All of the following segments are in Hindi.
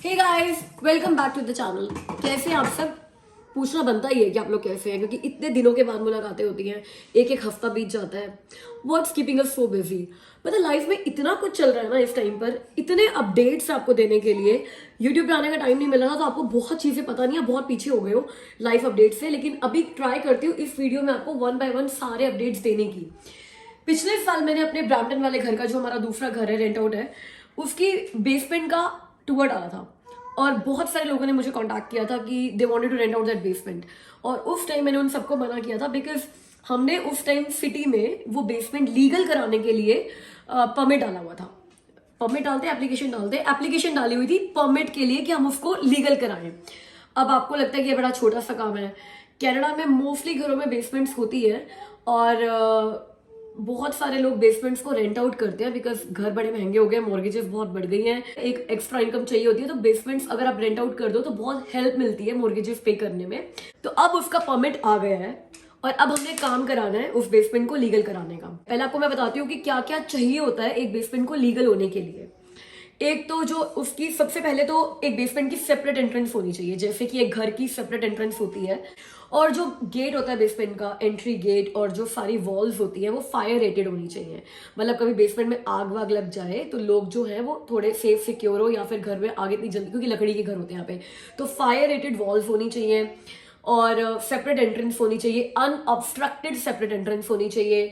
Hey guys, welcome back to the channel. कैसे हैं आप सब? पूछना बनता ही है कि आप लोग कैसे हैं, क्योंकि इतने दिनों के बाद मुलाकातें होती हैं, एक एक हफ्ता बीत जाता है। What's keeping us so busy? मतलब लाइफ में इतना कुछ चल रहा है ना इस टाइम पर, इतने अपडेट्स आपको देने के लिए। यूट्यूब पे आने का टाइम नहीं मिला था तो आपको बहुत चीजें पता नहीं है, बहुत पीछे हो गए हो लाइफ अपडेट से। लेकिन अभी ट्राई करती हूँ इस वीडियो में आपको वन बाय वन सारे अपडेट्स देने की। पिछले साल मैंने अपने ब्रैम्पटन वाले घर का, जो हमारा दूसरा घर है, रेंट आउट है, उसकी बेसमेंट का टूर डाला था और बहुत सारे लोगों ने मुझे कांटेक्ट किया था कि they wanted to rent out that basement. और उस टाइम मैंने उन सबको मना किया था बिकॉज हमने उस टाइम सिटी में वो बेसमेंट लीगल कराने के लिए परमिट डाला हुआ था। परमिट डालते, एप्लीकेशन डाली हुई थी परमिट के लिए कि हम उसको लीगल कराएं। अब आपको लगता है कि ये बड़ा छोटा सा काम है। कनाडा में मोस्टली घरों में बेसमेंट्स होती है और बहुत सारे लोग बेसमेंट्स को रेंट आउट करते हैं बिकॉज घर बड़े महंगे हो गए, मॉर्गेजेस बहुत बढ़ गई हैं, एक एक्स्ट्रा इनकम चाहिए होती है। तो बेसमेंट्स अगर आप रेंट आउट कर दो तो बहुत हेल्प मिलती है मॉर्गेजेस पे करने में। तो अब उसका परमिट आ गया है और अब हमने काम कराना है उस बेसमेंट को लीगल कराने का। पहले आपको मैं बताती हूँ कि क्या क्या चाहिए होता है एक बेसमेंट को लीगल होने के लिए। एक तो जो उसकी सबसे पहले तो एक बेसमेंट की सेपरेट एंट्रेंस होनी चाहिए, जैसे कि एक घर की सेपरेट एंट्रेंस होती है। और जो गेट होता है बेसमेंट का, एंट्री गेट और जो सारी वॉल्स होती है वो फायर रेटेड होनी चाहिए। मतलब कभी बेसमेंट में आग वाग लग जाए तो लोग जो है वो थोड़े सेफ सिक्योर हो, या फिर घर में आगे इतनी जल्दी, क्योंकि लकड़ी के घर होते हैं यहाँ पे, तो फायर रेटेड वॉल्स होनी चाहिए और सेपरेट एंट्रेंस होनी चाहिए, अनऑब्स्ट्रक्टेड सेपरेट एंट्रेंस होनी चाहिए।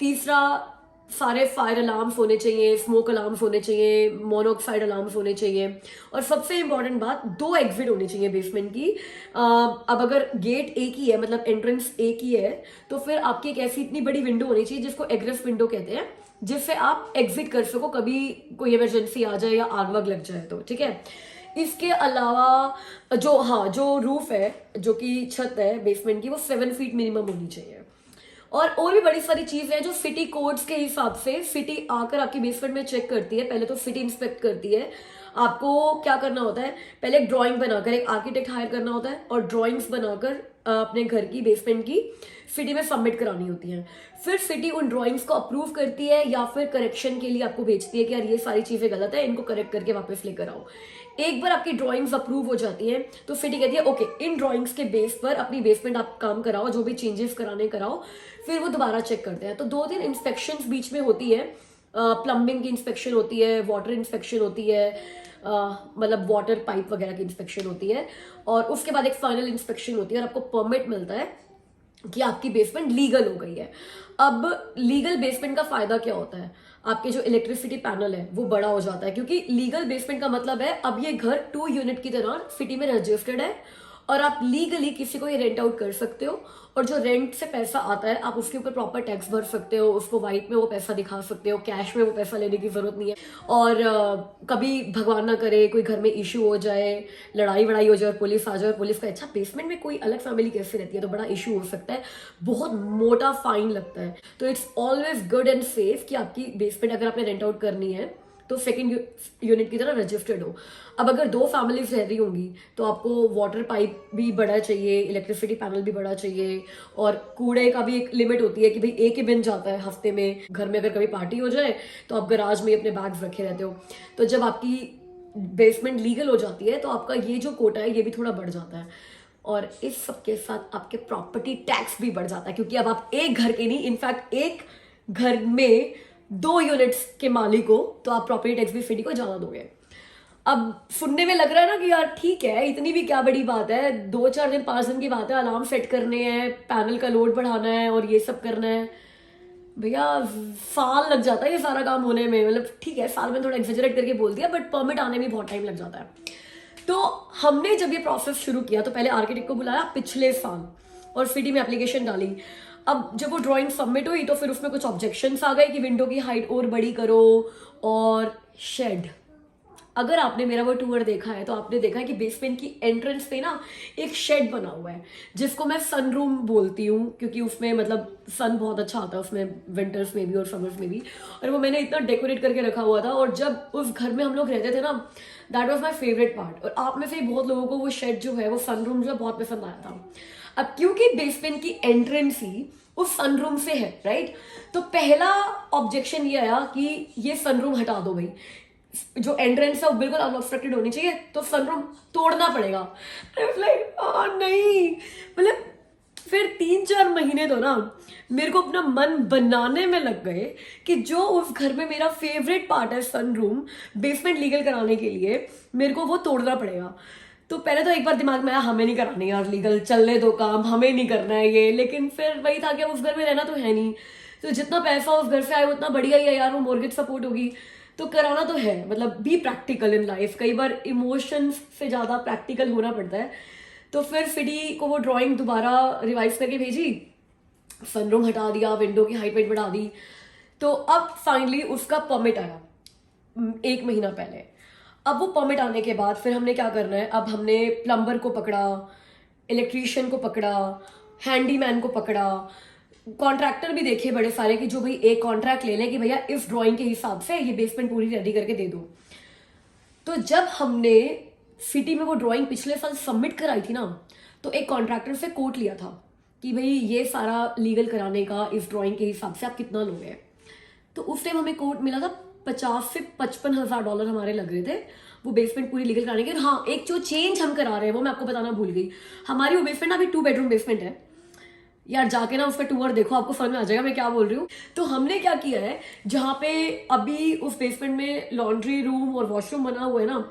तीसरा, सारे फायर अलार्म्स होने चाहिए, स्मोक अलार्म्स होने चाहिए, मोनोऑक्साइड अलार्म्स होने चाहिए। और सबसे इंपॉर्टेंट बात, 2 एग्जिट होनी चाहिए बेसमेंट की। अब अगर गेट एक ही है, मतलब एंट्रेंस एक ही है, तो फिर आपकी एक ऐसी इतनी बड़ी विंडो होनी चाहिए जिसको एग्रेस विंडो कहते हैं, जिससे आप एग्जिट कर सको कभी कोई इमरजेंसी आ जाए या आग वाग लग जाए तो। ठीक है। इसके अलावा जो रूफ है, जो कि छत है बेसमेंट की, वो 7 फीट मिनिमम होनी चाहिए। और भी बड़ी सारी चीज है जो सिटी कोड्स के हिसाब से सिटी आकर आपकी बेसमेंट में चेक करती है। पहले तो सिटी इंस्पेक्ट करती है। आपको क्या करना होता है, पहले एक ड्राइंग बनाकर एक आर्किटेक्ट हायर करना होता है और ड्राइंग्स बनाकर अपने घर की बेसमेंट की सिटी में सबमिट करानी होती है। फिर सिटी उन ड्राइंग्स को अप्रूव करती है या फिर करेक्शन के लिए आपको भेजती है कि यार ये सारी चीजें गलत है, इनको करेक्ट करके वापस लेकर आओ। एक बार आपकी ड्राइंग्स अप्रूव हो जाती हैं तो सिटी कहती है ओके, इन ड्राइंग्स के बेस पर अपनी बेसमेंट आप काम कराओ, जो भी चेंजेस कराने कराओ। फिर वो दोबारा चेक करते हैं। तो 2-3 इंस्पेक्शंस बीच में होती है। प्लम्बिंग की इंस्पेक्शन होती है, वाटर इंस्पेक्शन होती है, मतलब वाटर पाइप वगैरह की इंस्पेक्शन होती है, और उसके बाद एक फाइनल इंस्पेक्शन होती है और आपको परमिट मिलता है कि आपकी बेसमेंट लीगल हो गई है। अब लीगल बेसमेंट का फायदा क्या होता है, आपके जो इलेक्ट्रिसिटी पैनल है वो बड़ा हो जाता है, क्योंकि लीगल बेसमेंट का मतलब है अब ये घर 2 यूनिट की तरह सिटी में रजिस्टर्ड है और आप लीगली किसी को ये रेंट आउट कर सकते हो। और जो रेंट से पैसा आता है आप उसके ऊपर प्रॉपर टैक्स भर सकते हो, उसको वाइट में वो पैसा दिखा सकते हो, कैश में वो पैसा लेने की जरूरत नहीं है। और कभी भगवान ना करे कोई घर में इशू हो जाए, लड़ाई वड़ाई हो जाए और पुलिस आ जाए, और पुलिस का अच्छा बेसमेंट में कोई अलग फैमिली कैसे रहती है, तो बड़ा इशू हो सकता है, बहुत मोटा फाइन लगता है। तो it's always good and safe कि आपकी बेसमेंट अगर आपने रेंट आउट करनी है तो सेकंड यूनिट की तरह रजिस्टर्ड हो। अब अगर 2 फैमिलीज रह रही होंगी तो आपको वाटर पाइप भी बड़ा चाहिए, इलेक्ट्रिसिटी पैनल भी बड़ा चाहिए, और कूड़े का भी एक लिमिट होती है कि भाई एक ही बिन जाता है हफ्ते में। घर में अगर कभी पार्टी हो जाए तो आप गराज में अपने बैग्स रखे रहते हो। तो जब आपकी बेसमेंट लीगल हो जाती है तो आपका ये जो कोटा है ये भी थोड़ा बढ़ जाता है। और इस सब के साथ आपके प्रॉपर्टी टैक्स भी बढ़ जाता है, क्योंकि अब आप एक घर के नहीं, इनफैक्ट एक घर में 2 यूनिट्स के मालिक हो तो आप प्रॉपर्टी टैक्स भी सिटी को ज्यादा दोगे। अब सुनने में लग रहा है ना कि यार ठीक है, इतनी भी क्या बड़ी बात है, 2-4 दिन 5 दिन की बात है, अलार्म सेट करने हैं, पैनल का लोड बढ़ाना है और ये सब करना है। भैया साल लग जाता है ये सारा काम होने में। मतलब ठीक है, साल में थोड़ा एक्सेजरेट करके बोल दिया, बट परमिट आने में बहुत टाइम लग जाता है। तो हमने जब ये प्रोसेस शुरू किया तो पहले आर्किटेक्ट को बुलाया पिछले साल और सिटी में एप्लीकेशन डाली। अब जब वो ड्राइंग सबमिट हुई तो फिर उसमें कुछ ऑब्जेक्शंस आ गए कि विंडो की हाइट और बड़ी करो, और शेड। अगर आपने मेरा वो टूर देखा है तो आपने देखा है कि बेसमेंट की एंट्रेंस पे ना एक शेड बना हुआ है, जिसको मैं सन रूम बोलती हूँ, क्योंकि उसमें मतलब सन बहुत अच्छा आता है उसमें, विंटर्स में भी और समर्स में भी। और वो मैंने इतना डेकोरेट करके रखा हुआ था, और जब उस घर में हम लोग रहते थे ना, that was my favourite part. और आप में से बहुत लोगों को वो शेड जो है, वो सन रूम जो है, बहुत पसंद आया था। अब क्योंकि बेसमेंट की एंट्रेंस ही उस सनरूम से है, राइट, तो पहला ऑब्जेक्शन ये आया कि ये सनरूम हटा दो भाई। जो एंट्रेंस है वो बिल्कुल अनऑब्स्ट्रक्टेड होनी चाहिए, तो सनरूम तोड़ना पड़ेगा। लाइक नहीं, मतलब फिर 3-4 महीने तो ना मेरे को अपना मन बनाने में लग गए कि जो उस घर में मेरा फेवरेट पार्ट है सनरूम, बेसमेंट लीगल कराने के लिए मेरे को वो तोड़ना पड़ेगा। तो पहले तो एक बार दिमाग में आया हमें नहीं करानी यार लीगल, चलने दो काम, हमें नहीं करना है ये। लेकिन फिर वही था कि उस घर में रहना तो है नहीं, तो जितना पैसा उस घर से आए उतना बढ़िया ही है यार, वो मॉर्गेज सपोर्ट होगी तो कराना तो है। मतलब बी प्रैक्टिकल इन लाइफ, कई बार इमोशंस से ज़्यादा प्रैक्टिकल होना पड़ता है। तो फिर फिडी को वो ड्राइंग दोबारा रिवाइज करके भेजी, सनरूम हटा दिया, विंडो की हाइट वेट बढ़ा दी। तो अब फाइनली उसका परमिट आया 1 महीना पहले। अब वो परमिट आने के बाद फिर हमने क्या करना है, अब हमने प्लम्बर को पकड़ा, इलेक्ट्रीशियन को पकड़ा, हैंडीमैन को पकड़ा, कॉन्ट्रैक्टर भी देखे बड़े सारे कि जो भाई एक कॉन्ट्रैक्ट ले लें कि भैया इस ड्राइंग के हिसाब से ये बेसमेंट पूरी रेडी करके दे दो। तो जब हमने सिटी में वो ड्राइंग पिछले साल सबमिट कराई थी ना, तो एक कॉन्ट्रैक्टर से कोट लिया था कि भाई ये सारा लीगल कराने का इस ड्राइंग के हिसाब से आप कितना लोगे। तो उस टाइम हमें कोट मिला था 50 से 55 हजार डॉलर हमारे लग रहे थे वो बेसमेंट पूरी लीगल कराने के। और हाँ, एक जो चेंज हम करा रहे हैं वो मैं आपको बताना भूल गई। हमारी वो बेसमेंट अभी 2 बेडरूम बेसमेंट है यार, जाके ना उसका टूर देखो, आपको समझ में आ जाएगा मैं क्या बोल रही हूँ। तो हमने क्या किया है, जहाँ पे अभी उस बेसमेंट में लॉन्ड्री रूम और वॉशरूम बना हुआ है ना,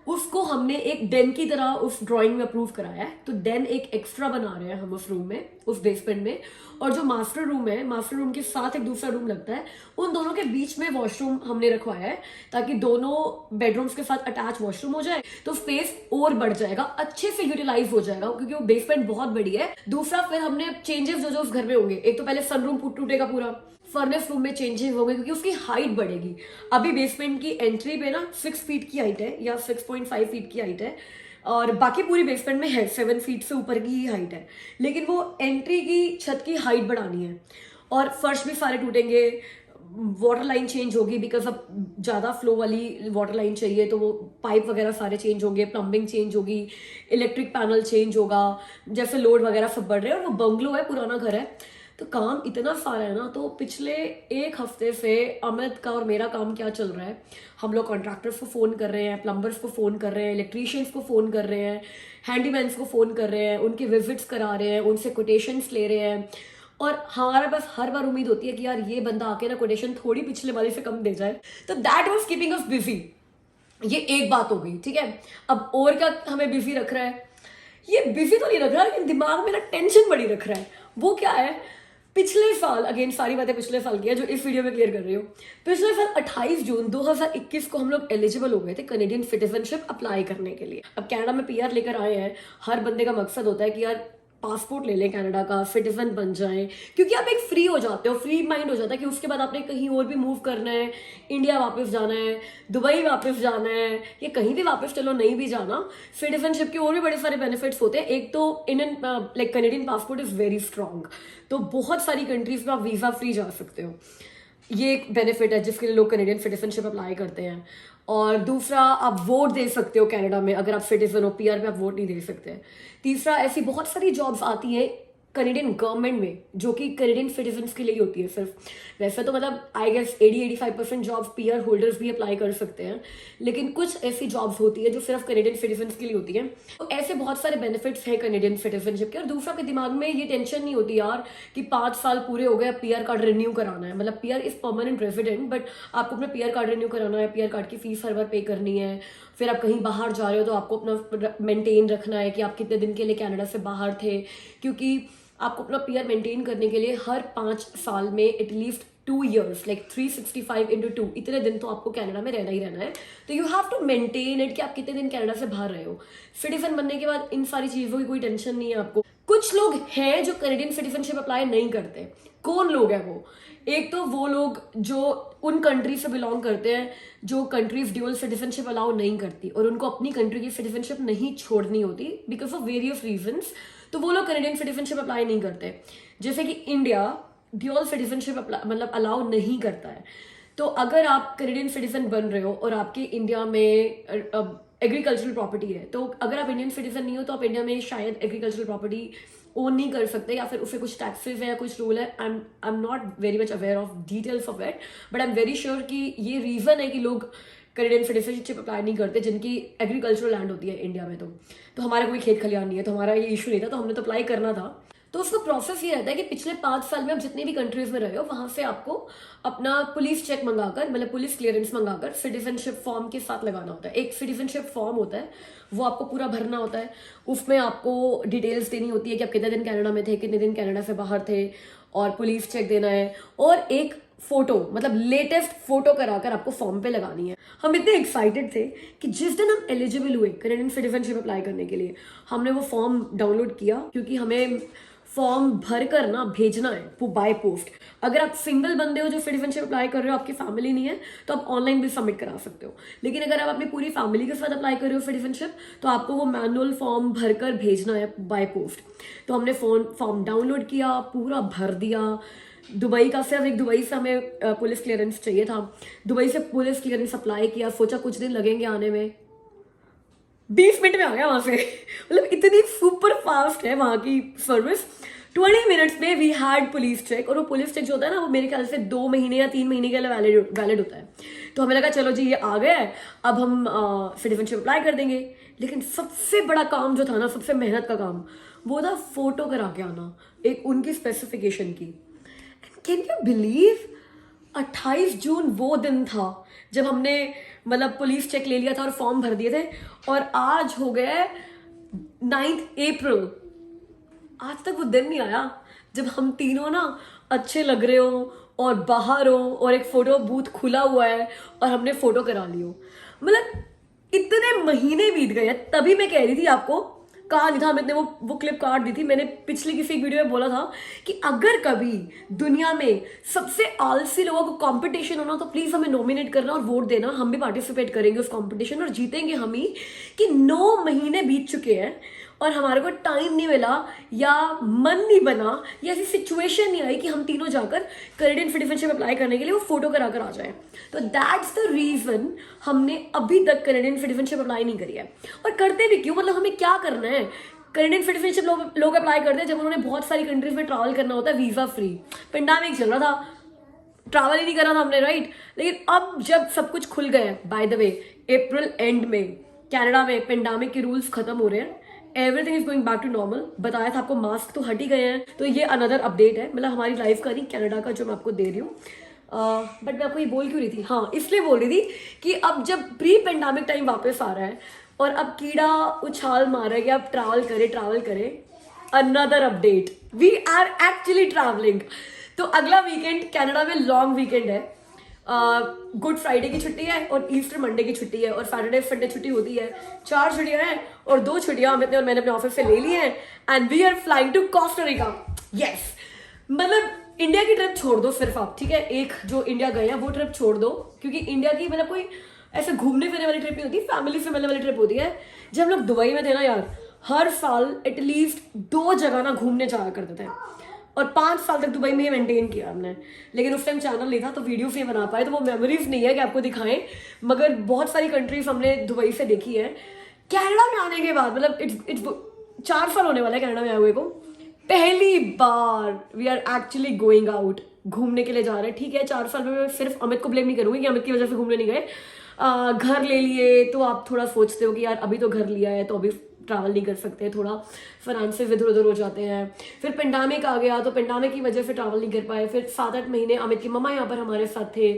उसको हमने एक डेन की तरह उस ड्राइंग में अप्रूव कराया है। तो डेन एक एक्स्ट्रा बना रहे हैं हम उस रूम में, उस बेसमेंट में। और जो मास्टर रूम है, मास्टर रूम के साथ एक दूसरा रूम लगता है, उन दोनों के बीच में वॉशरूम हमने रखवाया है ताकि दोनों बेडरूम्स के साथ अटैच वॉशरूम हो जाए, तो स्पेस और बढ़ जाएगा, अच्छे से यूटिलाइज हो जाएगा क्योंकि वो बेसमेंट बहुत बड़ी है। दूसरा फिर हमने चेंजेस जो उस घर में होंगे, एक तो पहले सनरूम टूटेगा पूरा, फर्नेस रूम में चेंजेस होंगे क्योंकि उसकी हाइट बढ़ेगी। अभी बेसमेंट की एंट्री पे ना 6 फीट की हाइट है या 6.5 फीट की हाइट है, और बाकी पूरी बेसमेंट में है 7 फीट से ऊपर की ही हाइट है। लेकिन वो एंट्री की छत की हाइट बढ़ानी है, और फर्श भी सारे टूटेंगे, वाटर लाइन चेंज होगी बिकॉज अब ज़्यादा फ्लो वाली वाटर लाइन चाहिए, तो वो पाइप वगैरह सारे चेंज होंगे, प्लम्बिंग चेंज होगी, इलेक्ट्रिक पैनल चेंज होगा, जैसे लोड वगैरह सब बढ़ रहे हैं। और वो बंगलो है, पुराना घर है, तो काम इतना सारा है ना। तो पिछले 1 हफ्ते से अमित का और मेरा काम क्या चल रहा है, हम लोग कॉन्ट्रैक्टर्स को फ़ोन कर रहे हैं, प्लम्बर्स को फ़ोन कर रहे हैं, इलेक्ट्रीशियंस को फ़ोन कर रहे हैं, हैंडीमैन्स को फ़ोन कर रहे हैं, उनके विजिट्स करा रहे हैं, उनसे कोटेशंस ले रहे हैं। और हमारा बस हर बार उम्मीद होती है कि यार ये बंदा आके ना कोटेशन थोड़ी पिछले वाले से कम दे जाए। तो that was keeping us busy. ये एक बात हो गई, ठीक है। अब और क्या हमें बिजी रख रहा है, ये बिजी तो नहीं रख रहा लेकिन दिमाग में ना टेंशन बड़ी रख रहा है। वो क्या है, पिछले साल, अगेन सारी बातें पिछले साल की है जो इस वीडियो में क्लियर कर रही हूँ। पिछले साल 28 जून 2021 को हम लोग एलिजिबल हो गए थे कनेडियन सिटीजनशिप अप्लाई करने के लिए। अब कनाडा में पीआर लेकर आए हैं, हर बंदे का मकसद होता है कि यार पासपोर्ट ले लें कनाडा का, सिटीजन बन जाएं, क्योंकि आप एक फ्री हो जाते हो, फ्री माइंड हो जाता है कि उसके बाद आपने कहीं और भी मूव करना है, इंडिया वापस जाना है, दुबई वापस जाना है, या कहीं भी वापस चलो नहीं भी जाना, सिटीजनशिप के और भी बड़े सारे बेनिफिट्स होते हैं। एक तो Indian like Canadian passport is very strong, तो बहुत सारी कंट्रीज में आप वीजा फ्री जा सकते हो, ये एक बेनिफिट है जिसके लिए लोग कनेडियन सिटीजनशिप अप्लाई करते हैं। और दूसरा, आप वोट दे सकते हो कनाडा में, अगर आप सिटीजन हो, पीआर पे आप वोट नहीं दे सकते। तीसरा, ऐसी बहुत सारी जॉब्स आती हैं कनेडियन गवर्नमेंट में जो कि कनेडियन सिटीजन्स के लिए होती है सिर्फ। वैसे तो मतलब I guess 80-85% jobs PR holders भी अप्लाई कर सकते हैं, लेकिन कुछ ऐसी जॉब्स होती है जो सिर्फ कनेडियन सिटीजन्स के लिए होती हैं। तो ऐसे बहुत सारे बेनिफिट्स हैं कनेडियन सिटीजनशिप के। और दूसरा, के दिमाग में ये टेंशन नहीं होती यार कि 5 साल पूरे हो गए, पीआर कार्ड रिन्यू कराना है। मतलब PR is permanent resident, but आपको अपना पीआर कार्ड रिन्यू कराना है, पीआर कार्ड की फीस हर बार पे करनी है। फिर आप कहीं बाहर जा रहे हो तो आपको अपना मेंटेन रखना है कि आप कितने दिन के लिए कनाडा से बाहर थे, क्योंकि आपको अपना पीआर मेंटेन करने के लिए हर 5 साल में एटलीस्ट 2 years, लाइक 365 × 2 इतने दिन तो आपको कनाडा में रहना ही रहना है। तो you have to maintain it कि आप कितने दिन कनाडा से बाहर रहे हो। सिटीजन बनने के बाद इन सारी चीज़ों की कोई टेंशन नहीं है आपको। कुछ लोग हैं जो कनेडियन सिटीजनशिप अप्लाई नहीं करते। कौन लोग हैं वो? एक तो वो लोग जो उन कंट्री से बिलोंग करते हैं जो कंट्रीज ड्यूअल सिटीजनशिप अलाउ नहीं करती और उनको अपनी कंट्री की सिटीजनशिप नहीं छोड़नी होती बिकॉज ऑफ वेरियस रीजंस, तो वो लोग कनेडियन सिटीजनशिप अप्लाई नहीं करते। जैसे कि इंडिया ड्यूअल सिटीजनशिप मतलब अलाउ नहीं करता है। तो अगर आप कनेडियन सिटीजन बन रहे हो और आपके इंडिया में एग्रीकल्चरल प्रॉपर्टी है, तो अगर आप इंडियन सिटीजन नहीं हो तो आप इंडिया में शायद एग्रीकल्चरल प्रॉपर्टी ओन नहीं कर सकते, या फिर उसे कुछ टैक्सेस है या कुछ रूल है। I am not very much aware of details of it, but I am very sure कि ये रीज़न है कि लोग कैनेडियन सिटीजनशिप अप्लाई नहीं करते जिनकी एग्रीकल्चरल लैंड होती है इंडिया में। तो हमारा कोई खेत खलियान नहीं है, तो हमारा ये इशू नहीं था, तो हमने तो अप्लाई करना था। तो उसका प्रोसेस ये रहता है कि पिछले 5 साल में आप जितनी भी कंट्रीज में रहे हो वहां से आपको अपना पुलिस चेक मंगाकर, मतलब पुलिस क्लियरेंस मंगाकर सिटीजनशिप फॉर्म के साथ लगाना होता है। एक सिटीजनशिप फॉर्म होता है, वो आपको पूरा भरना होता है। उसमें आपको डिटेल्स देनी होती है कि आप कितने दिन कनाडा में थे, कितने दिन कनाडा से बाहर थे, और पुलिस चेक देना है, और एक फोटो, मतलब लेटेस्ट फोटो कराकर आपको फॉर्म पे लगानी है। हम इतने एक्साइटेड थे कि जिस दिन हम एलिजिबल हुए कैनेडियन सिटीजनशिप अप्लाई करने के लिए, हमने वो फॉर्म डाउनलोड किया, क्योंकि हमें फॉर्म भर कर ना भेजना है बाय पोस्ट। अगर आप सिंगल बंदे हो जो सिटीजनशिप अप्लाई कर रहे हो, आपकी फैमिली नहीं है, तो आप ऑनलाइन भी सबमिट करा सकते हो। लेकिन अगर आप अपनी पूरी फैमिली के साथ अप्लाई कर रहे हो सिटीजनशिप, तो आपको वो मैनुअल फॉर्म भरकर भेजना है बाय पोस्ट। तो हमने फॉर्म डाउनलोड किया, पूरा भर दिया। दुबई का सिर्फ एक दुबई से हमें पुलिस क्लियरेंस चाहिए था, दुबई से पुलिस क्लियरेंस अप्लाई किया, सोचा कुछ दिन लगेंगे आने में, 20 मिनट में आ गया वहां से। मतलब इतनी सुपर फास्ट है वहां की सर्विस। 20 मिनट्स में वी हैड पुलिस चेक, और वो पुलिस चेक जो होता है ना, वो मेरे ख्याल से 2 महीने या 3 महीने के लिए वैलिड होता है। तो हमें लगा चलो जी ये आ गया है, अब हम सिटीजनशिप अप्लाई कर देंगे। लेकिन सबसे बड़ा काम जो था ना, सबसे मेहनत का काम, वो था फोटो करा के आना, एक उनकी स्पेसिफिकेशन की। कैन यू बिलीव 28 जून वो दिन था जब हमने मतलब पुलिस चेक ले लिया था और फॉर्म भर दिए थे, और आज हो गया 9 अप्रैल। आज तक वो दिन नहीं आया जब हम तीनों ना अच्छे लग रहे हो और बाहर हो, और एक फोटो बूथ खुला हुआ है और हमने फोटो करा ली हो। मतलब इतने महीने बीत गए। तभी मैं कह रही थी आपको, कहा नहीं था, हमने वो क्लिप काट दी थी। मैंने पिछली किसी एक वीडियो में बोला था कि अगर कभी दुनिया में सबसे आलसी लोगों को कंपटीशन होना, तो प्लीज हमें नॉमिनेट करना और वोट देना, हम भी पार्टिसिपेट करेंगे उस कंपटीशन और जीतेंगे हम ही। कि 9 महीने बीत चुके हैं और हमारे को टाइम नहीं मिला, या मन नहीं बना, या ऐसी सिचुएशन नहीं आई कि हम तीनों जाकर कैनेडियन सिटीजनशिप अप्लाई करने के लिए वो फोटो करा कर आ जाए। तो दैट्स द रीजन हमने अभी तक कैनेडियन सिटीजनशिप अप्लाई नहीं करी है। और करते भी क्यों, मतलब हमें क्या करना है। कैनेडियन सिटीजनशिप लोग अप्लाई करते हैं जब उन्होंने बहुत सारी कंट्रीज में ट्रैवल करना होता है वीजा फ्री। पेंडेमिक चल रहा था, ट्रैवल ही नहीं करा था हमने, राइट। लेकिन अब जब सब कुछ खुल गया, by the way April end में कनाडा में पेंडेमिक के रूल्स खत्म हो रहे हैं, everything is going back to normal. बताया था आपको, मास्क तो हट ही गए हैं। तो ये अनदर अपडेट है, मतलब हमारी लाइफ का नहीं, कनाडा का, जो मैं आपको दे रही हूँ। बट मैं आपको ये बोल क्यों रही थी, हाँ इसलिए बोल रही थी कि अब जब प्री पेंडेमिक टाइम वापस आ रहा है और अब कीड़ा उछाल मार रहा है कि अब ट्रैवल करे, another update, we are actually travelling. तो अगला वीकेंड कनाडा में लॉन्ग वीकेंड है। गुड फ्राइडे की छुट्टी है और ईस्टर मंडे की छुट्टी है और सैटरडे संडे छुट्टी होती है। 4 छुट्टियां हैं और 2 छुट्टियां अमित ने और मैंने अपने ऑफिस से ले ली हैं, and we are flying to Costa Rica. Yes, मतलब इंडिया की ट्रिप छोड़ दो सिर्फ आप, ठीक है, एक जो इंडिया गए हैं वो ट्रिप छोड़ दो, क्योंकि इंडिया की मतलब कोई ऐसे घूमने फिरने वाली ट्रिप नहीं होती, फैमिली से मिलने वाली ट्रिप होती है। जब हम लोग दुबई में थे ना यार, हर साल एटलीस्ट 2 जगह ना घूमने जाया करते थे, और 5 साल तक दुबई में ही मेंटेन किया हमने। लेकिन उस टाइम चैनल नहीं था तो वीडियोस नहीं बना पाए, तो वो मेमोरीज नहीं है कि आपको दिखाएं। मगर बहुत सारी कंट्रीज हमने दुबई से देखी है। कनाडा में आने के बाद, मतलब इट्स 4 साल होने वाला है कनाडा में आए हुए को, पहली बार we are actually going out, घूमने के लिए जा रहे हैं। ठीक है, 4 साल में मैं सिर्फ अमित को ब्लेम नहीं करूंगी कि अमित की वजह से घूमने नहीं गए। घर ले लिए तो आप थोड़ा सोचते हो कि यार अभी तो घर लिया है तो अभी ट्रैवल नहीं कर सकते, थोड़ा फाइनेंसेस इधर उधर हो जाते हैं। फिर पेंडेमिक आ गया तो पेंडेमिक की वजह से ट्रैवल नहीं कर पाए। फिर 7-8 महीने अमित की मम्मा यहाँ पर हमारे साथ थे,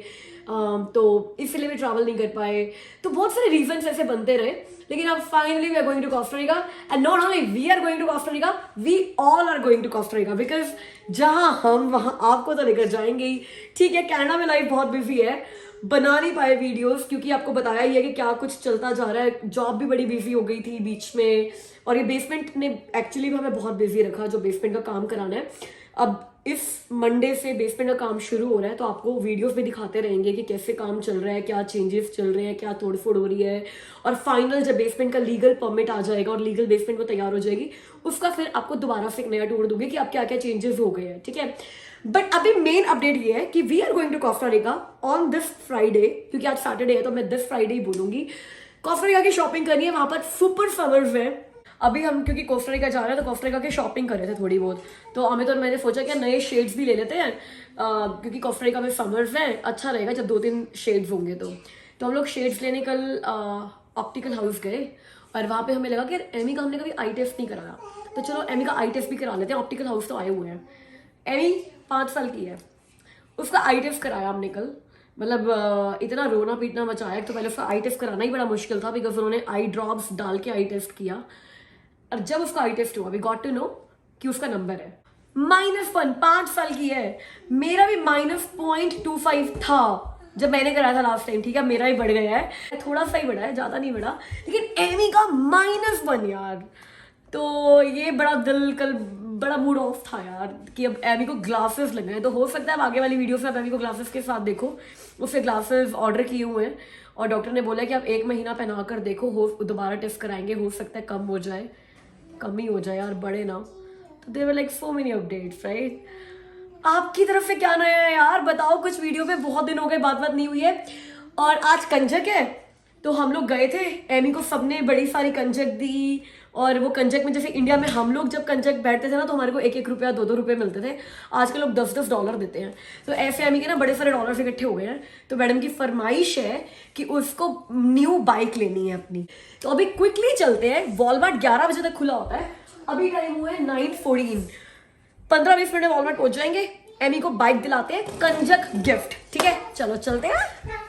तो इसलिए भी ट्रैवल नहीं कर पाए। तो बहुत सारे रीजंस ऐसे बनते रहे, लेकिन अब finally we are going to Costa Rica, and not only we are going to Costa Rica, we all are going to Costa Rica, because जहां हम वहां आपको तो लेकर जाएंगे ही। ठीक है, कनाडा में लाइफ बहुत बिजी है, बना नहीं पाए वीडियोस, क्योंकि आपको बताया ही है कि क्या कुछ चलता जा रहा है। जॉब भी बड़ी बिजी हो गई थी बीच में, और ये बेसमेंट ने एक्चुअली भी हमें बहुत बिजी रखा, जो बेसमेंट का काम कराना है। अब इस मंडे से बेसमेंट का काम शुरू हो रहा है, तो आपको वीडियोस में दिखाते रहेंगे कि कैसे काम चल रहा है, क्या चेंजेस चल रहे हैं, क्या तोड़फोड़ हो रही है। और फाइनल जब बेसमेंट का लीगल परमिट आ जाएगा और लीगल बेसमेंट वो तैयार हो जाएगी, उसका फिर आपको दोबारा से एक नया टूर दूंगी कि आप क्या क्या चेंजेस हो गए हैं। ठीक है, बट अभी मेन अपडेट ये है कि we are going to Costa Rica on this Friday, क्योंकि आज सैटरडे है तो मैं दिस फ्राइडे ही बोलूंगी। कोस्टा रिका की शॉपिंग करनी है, वहां पर सुपर समर्स है। अभी हम क्योंकि कोस्टा रिका जा रहे हैं तो कोस्टा रिका की शॉपिंग कर रहे थे थोड़ी बहुत, तो अमित और मैंने सोचा कि नए शेड्स भी ले लेते हैं, क्योंकि कोस्टा रिका में समर्स है, अच्छा रहेगा जब 2-3 शेड्स होंगे। तो हम लोग शेड्स लेने कल ऑप्टिकल हाउस गए और वहाँ पे हमें लगा कि एमी का हमने कभी आई टेस्ट नहीं कराया, तो चलो एमी का आई टेस्ट भी करा लेते हैं। ऑप्टिकल हाउस तो आए हुए हैं। एमी 5 साल की है, उसका आई टेस्ट कराया हमने कल। मतलब इतना रोना पीटना मचाया। तो पहले उसका आई टेस्ट कराना ही बड़ा मुश्किल था, बिकॉज उन्होंने आई ड्रॉप्स डाल के आई टेस्ट किया। और जब उसका आई टेस्ट हुआ वी गॉट टू नो कि उसका नंबर है -1। 5 साल की है। मेरा भी -0.25 था जब मैंने कराया था लास्ट टाइम। ठीक है, मेरा ही बढ़ गया है, थोड़ा सा ही बढ़ा है, ज्यादा नहीं बढ़ा। लेकिन एमी का -1 यार। तो ये बड़ा दिल कल बड़ा मूड ऑफ था यार कि अब एमी को ग्लासेस लगे हैं। तो हो सकता है अब आगे वाली वीडियो में आप एमी को ग्लासेस के साथ देखो। उससे ग्लासेस ऑर्डर किए हुए हैं और डॉक्टर ने बोला कि आप 1 महीना पहना कर देखो, हो दोबारा टेस्ट कराएंगे, हो सकता है कम हो जाए, कम ही हो जाए यार, बढ़े ना। तो there were like so many updates right. आपकी तरफ से क्या नया है यार, बताओ कुछ। वीडियो पे बहुत दिन हो गए, बात नहीं हुई है। और आज कंजक है तो हम लोग गए थे, एमी को सबने बड़ी सारी कंजक दी। और वो कंजक में जैसे इंडिया में हम लोग जब कंजक बैठते थे ना तो हमारे को 1-1 रुपया 2-2 रुपये मिलते थे। आजकल लोग 10-10 डॉलर देते हैं। तो ऐसे एमी के ना बड़े सारे डॉलर्स इकट्ठे हो गए हैं। तो मैडम की फरमाइश है कि उसको न्यू बाइक लेनी है अपनी। तो अभी क्विकली चलते हैं। वॉलमार्ट 11 बजे तक खुला होता है, अभी टाइम हुआ है 9:14। 15-20 मिनट में वॉलमार्ट पहुंच जाएंगे। एमी को बाइक दिलाते हैं, कंजक गिफ्ट। ठीक है, चलो चलते हैं।